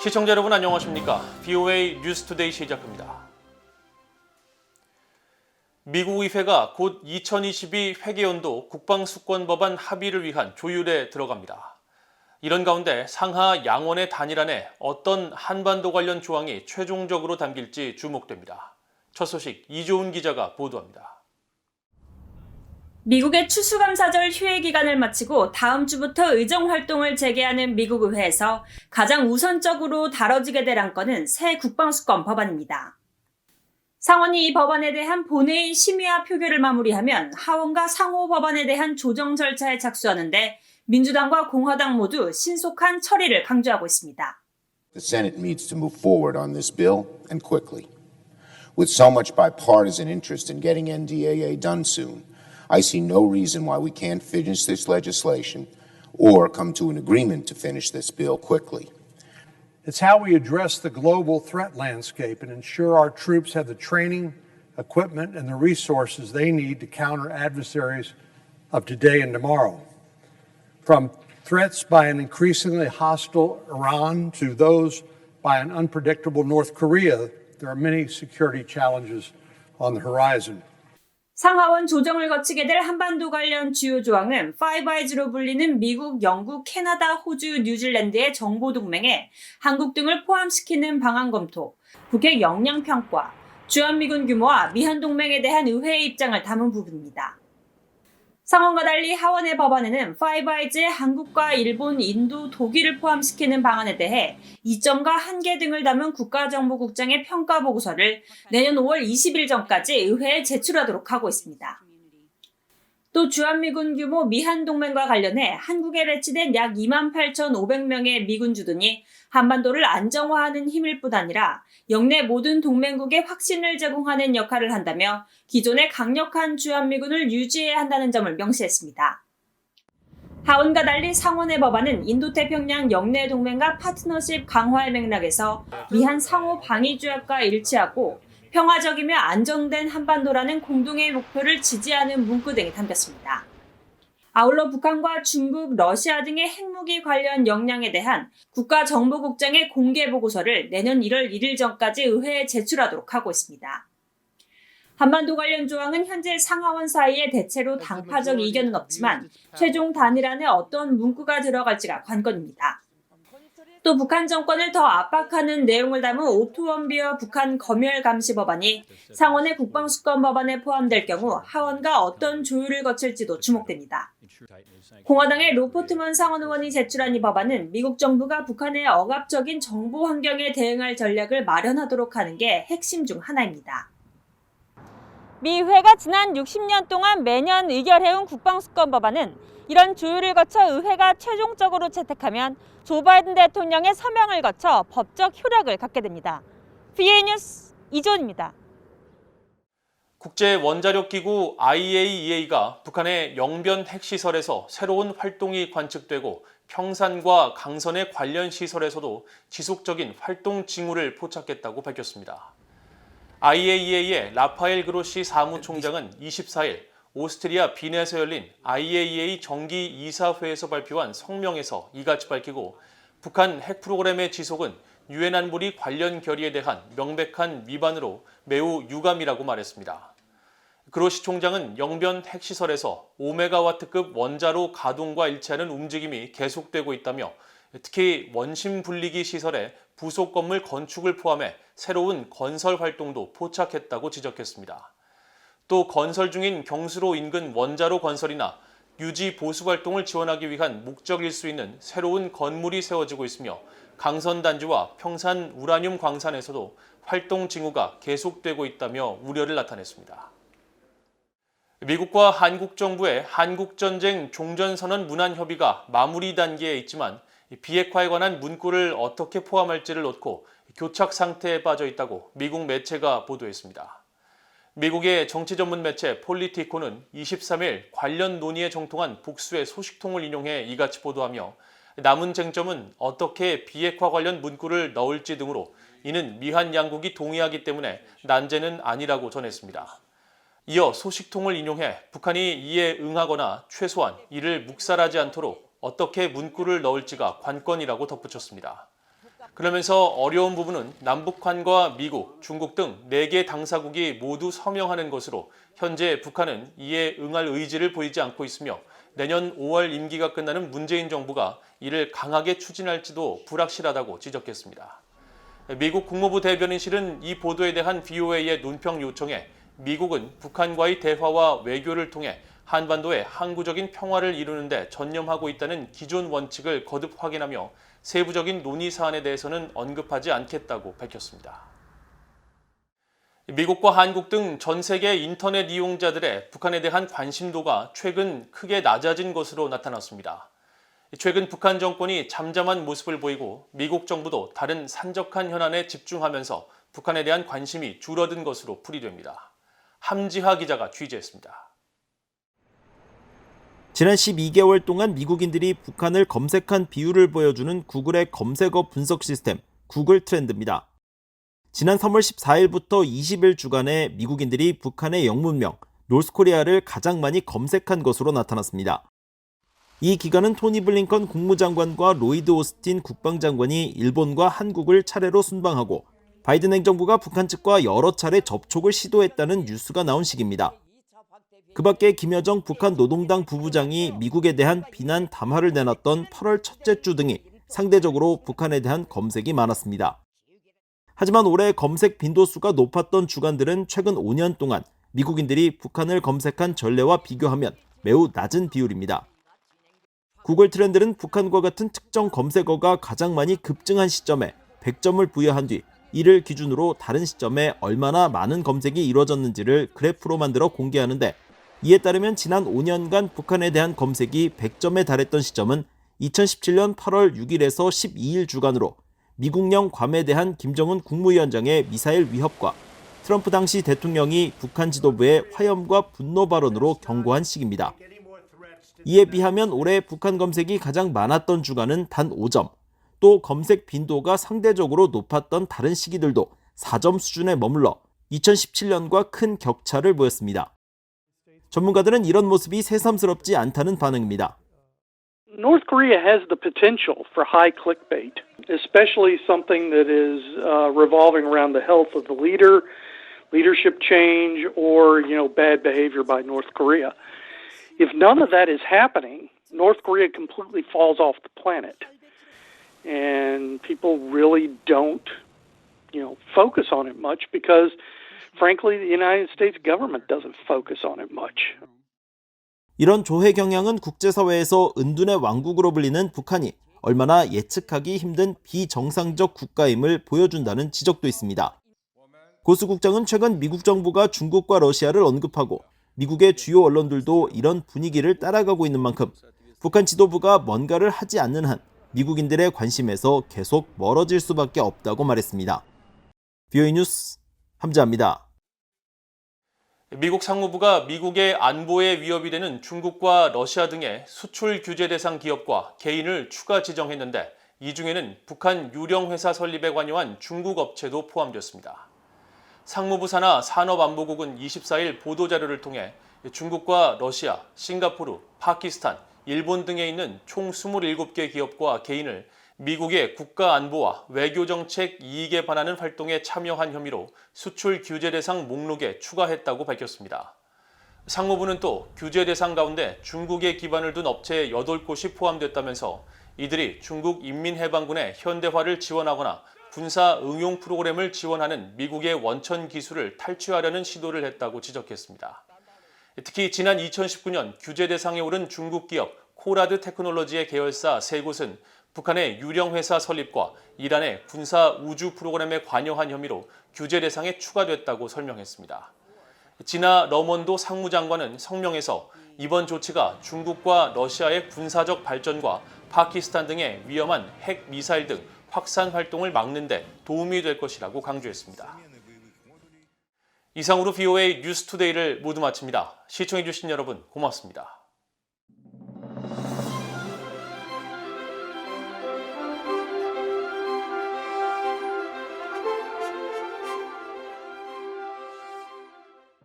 시청자 여러분 안녕하십니까? VOA 뉴스투데이 시작합니다. 미국 의회가 곧 2022 회계연도 국방수권법안 합의를 위한 조율에 들어갑니다. 이런 가운데 상하 양원의 단일안에 어떤 한반도 관련 조항이 최종적으로 담길지 주목됩니다. 첫 소식 이조은 기자가 보도합니다. 미국의 추수감사절 휴회 기간을 마치고 다음 주부터 의정활동을 재개하는 미국 의회에서 가장 우선적으로 다뤄지게 될 안건은 새 국방수권 법안입니다. 상원이 이 법안에 대한 본회의 심의와 표결을 마무리하면 하원과 상호 법안에 대한 조정 절차에 착수하는데 민주당과 공화당 모두 신속한 처리를 강조하고 있습니다. The Senate needs to move forward on this bill and quickly. With so much bipartisan interest in getting NDAA done soon, I see no reason why we can't finish this legislation or come to an agreement to finish this bill quickly. It's how we address the global threat landscape and ensure our troops have the training, equipment, and the resources they need to counter adversaries of today and tomorrow. From threats by an increasingly hostile Iran to those by an unpredictable North Korea, there are many security challenges on the horizon. 상하원 조정을 거치게 될 한반도 관련 주요 조항은 파이브 아이즈로 불리는 미국, 영국, 캐나다, 호주, 뉴질랜드의 정보동맹에 한국 등을 포함시키는 방안 검토, 북핵 역량 평가, 주한미군 규모와 미한동맹에 대한 의회의 입장을 담은 부분입니다. 상원과 달리 하원의 법안에는 파이브 아이즈의 한국과 일본, 인도, 독일을 포함시키는 방안에 대해 이점과 한계 등을 담은 국가정보국장의 평가 보고서를 내년 5월 20일 전까지 의회에 제출하도록 하고 있습니다. 또 주한미군 규모 미한동맹과 관련해 한국에 배치된 약 28,500명의 미군주둔이 한반도를 안정화하는 힘일 뿐 아니라 영내 모든 동맹국에 확신을 제공하는 역할을 한다며 기존의 강력한 주한미군을 유지해야 한다는 점을 명시했습니다. 하원과 달리 상원의 법안은 인도태평양 영내 동맹과 파트너십 강화의 맥락에서 미한 상호 방위 조약과 일치하고 평화적이며 안정된 한반도라는 공동의 목표를 지지하는 문구 등이 담겼습니다. 아울러 북한과 중국, 러시아 등의 핵무기 관련 역량에 대한 국가정보국장의 공개 보고서를 내년 1월 1일 전까지 의회에 제출하도록 하고 있습니다. 한반도 관련 조항은 현재 상하원 사이에 대체로 당파적 이견은 없지만 최종 단일안에 어떤 문구가 들어갈지가 관건입니다. 또 북한 정권을 더 압박하는 내용을 담은 오토원비어 북한 검열 감시 법안이 상원의 국방수권 법안에 포함될 경우 하원과 어떤 조율을 거칠지도 주목됩니다. 공화당의 로포트먼 상원 의원이 제출한 이 법안은 미국 정부가 북한의 억압적인 정보 환경에 대응할 전략을 마련하도록 하는 게 핵심 중 하나입니다. 미 의회가 지난 60년 동안 매년 의결해온 국방수권 법안은 이런 조율을 거쳐 의회가 최종적으로 채택하면 조 바이든 대통령의 서명을 거쳐 법적 효력을 갖게 됩니다. VOA 뉴스 이조은입니다. 국제원자력기구 IAEA가 북한의 영변 핵시설에서 새로운 활동이 관측되고 평산과 강선의 관련 시설에서도 지속적인 활동 징후를 포착했다고 밝혔습니다. IAEA의 라파엘 그로시 사무총장은 24일 오스트리아 빈에서 열린 IAEA 정기 이사회에서 발표한 성명에서 이같이 밝히고 북한 핵 프로그램의 지속은 유엔 안보리 관련 결의에 대한 명백한 위반으로 매우 유감이라고 말했습니다. 그로시 총장은 영변 핵시설에서 5메가와트급 원자로 가동과 일치하는 움직임이 계속되고 있다며 특히 원심 분리기 시설의 부속 건물 건축을 포함해 새로운 건설 활동도 포착했다고 지적했습니다. 또 건설 중인 경수로 인근 원자로 건설이나 유지 보수 활동을 지원하기 위한 목적일 수 있는 새로운 건물이 세워지고 있으며 강선단지와 평산 우라늄 광산에서도 활동 징후가 계속되고 있다며 우려를 나타냈습니다. 미국과 한국 정부의 한국전쟁 종전선언 문안 협의가 마무리 단계에 있지만 비핵화에 관한 문구를 어떻게 포함할지를 놓고 교착 상태에 빠져 있다고 미국 매체가 보도했습니다. 미국의 정치 전문 매체 폴리티코는 23일 관련 논의에 정통한 복수의 소식통을 인용해 이같이 보도하며 남은 쟁점은 어떻게 비핵화 관련 문구를 넣을지 등으로 이는 미한 양국이 동의하기 때문에 난제는 아니라고 전했습니다. 이어 소식통을 인용해 북한이 이에 응하거나 최소한 이를 묵살하지 않도록 어떻게 문구를 넣을지가 관건이라고 덧붙였습니다. 그러면서 어려운 부분은 남북한과 미국, 중국 등 4개 당사국이 모두 서명하는 것으로 현재 북한은 이에 응할 의지를 보이지 않고 있으며 내년 5월 임기가 끝나는 문재인 정부가 이를 강하게 추진할지도 불확실하다고 지적했습니다. 미국 국무부 대변인실은 이 보도에 대한 VOA의 논평 요청에 미국은 북한과의 대화와 외교를 통해 한반도의 항구적인 평화를 이루는 데 전념하고 있다는 기존 원칙을 거듭 확인하며 세부적인 논의 사안에 대해서는 언급하지 않겠다고 밝혔습니다. 미국과 한국 등 전 세계 인터넷 이용자들의 북한에 대한 관심도가 최근 크게 낮아진 것으로 나타났습니다. 최근 북한 정권이 잠잠한 모습을 보이고 미국 정부도 다른 산적한 현안에 집중하면서 북한에 대한 관심이 줄어든 것으로 풀이됩니다. 함지하 기자가 취재했습니다. 지난 12개월 동안 미국인들이 북한을 검색한 비율을 보여주는 구글의 검색어 분석 시스템 구글 트렌드입니다. 지난 3월 14일부터 20일 주간에 미국인들이 북한의 영문명 노스코리아를 가장 많이 검색한 것으로 나타났습니다. 이 기간은 토니 블링컨 국무장관과 로이드 오스틴 국방장관이 일본과 한국을 차례로 순방하고 바이든 행정부가 북한 측과 여러 차례 접촉을 시도했다는 뉴스가 나온 시기입니다. 그 밖에 김여정 북한 노동당 부부장이 미국에 대한 비난 담화를 내놨던 8월 첫째 주 등이 상대적으로 북한에 대한 검색이 많았습니다. 하지만 올해 검색 빈도수가 높았던 주간들은 최근 5년 동안 미국인들이 북한을 검색한 전례와 비교하면 매우 낮은 비율입니다. 구글 트렌드는 북한과 같은 특정 검색어가 가장 많이 급증한 시점에 100점을 부여한 뒤 이를 기준으로 다른 시점에 얼마나 많은 검색이 이루어졌는지를 그래프로 만들어 공개하는데 이에 따르면 지난 5년간 북한에 대한 검색이 100점에 달했던 시점은 2017년 8월 6일에서 12일 주간으로 미국령 괌에 대한 김정은 국무위원장의 미사일 위협과 트럼프 당시 대통령이 북한 지도부의 화염과 분노 발언으로 경고한 시기입니다. 이에 비하면 올해 북한 검색이 가장 많았던 주간은 단 5점, 또 검색 빈도가 상대적으로 높았던 다른 시기들도 4점 수준에 머물러 2017년과 큰 격차를 보였습니다. 전문가들은 이런 모습이 새삼스럽지 않다는 반응입니다. North Korea has the potential for high clickbait, especially something that is revolving around the health of the leader, leadership change, or bad behavior by North Korea. If none of that is happening, North Korea completely falls off the planet, and people really don't, focus on it much because, frankly, the United States government doesn't focus on it much. 이런 조회 경향은 국제사회에서 은둔의 왕국으로 불리는 북한이 얼마나 예측하기 힘든 비정상적 국가임을 보여준다는 지적도 있습니다. 고수 국장은 최근 미국 정부가 중국과 러시아를 언급하고 미국의 주요 언론들도 이런 분위기를 따라가고 있는 만큼 북한 지도부가 뭔가를 하지 않는 한 미국인들의 관심에서 계속 멀어질 수밖에 없다고 말했습니다. VOA 뉴스 함지하입니다. 미국 상무부가 미국의 안보에 위협이 되는 중국과 러시아 등의 수출 규제 대상 기업과 개인을 추가 지정했는데 이 중에는 북한 유령 회사 설립에 관여한 중국 업체도 포함됐습니다. 상무부 산하 산업안보국은 24일 보도자료를 통해 중국과 러시아, 싱가포르, 파키스탄, 일본 등에 있는 총 27개 기업과 개인을 미국의 국가안보와 외교정책 이익에 반하는 활동에 참여한 혐의로 수출 규제 대상 목록에 추가했다고 밝혔습니다. 상무부는 또 규제 대상 가운데 중국에 기반을 둔 업체 8곳이 포함됐다면서 이들이 중국 인민해방군의 현대화를 지원하거나 군사 응용 프로그램을 지원하는 미국의 원천 기술을 탈취하려는 시도를 했다고 지적했습니다. 특히 지난 2019년 규제 대상에 오른 중국 기업 코라드 테크놀로지의 계열사 3곳은 북한의 유령 회사 설립과 이란의 군사 우주 프로그램에 관여한 혐의로 규제 대상에 추가됐다고 설명했습니다. 지나 러먼도 상무장관은 성명에서 이번 조치가 중국과 러시아의 군사적 발전과 파키스탄 등의 위험한 핵 미사일 등 확산 활동을 막는 데 도움이 될 것이라고 강조했습니다. 이상으로 VOA 뉴스투데이를 모두 마칩니다. 시청해주신 여러분 고맙습니다.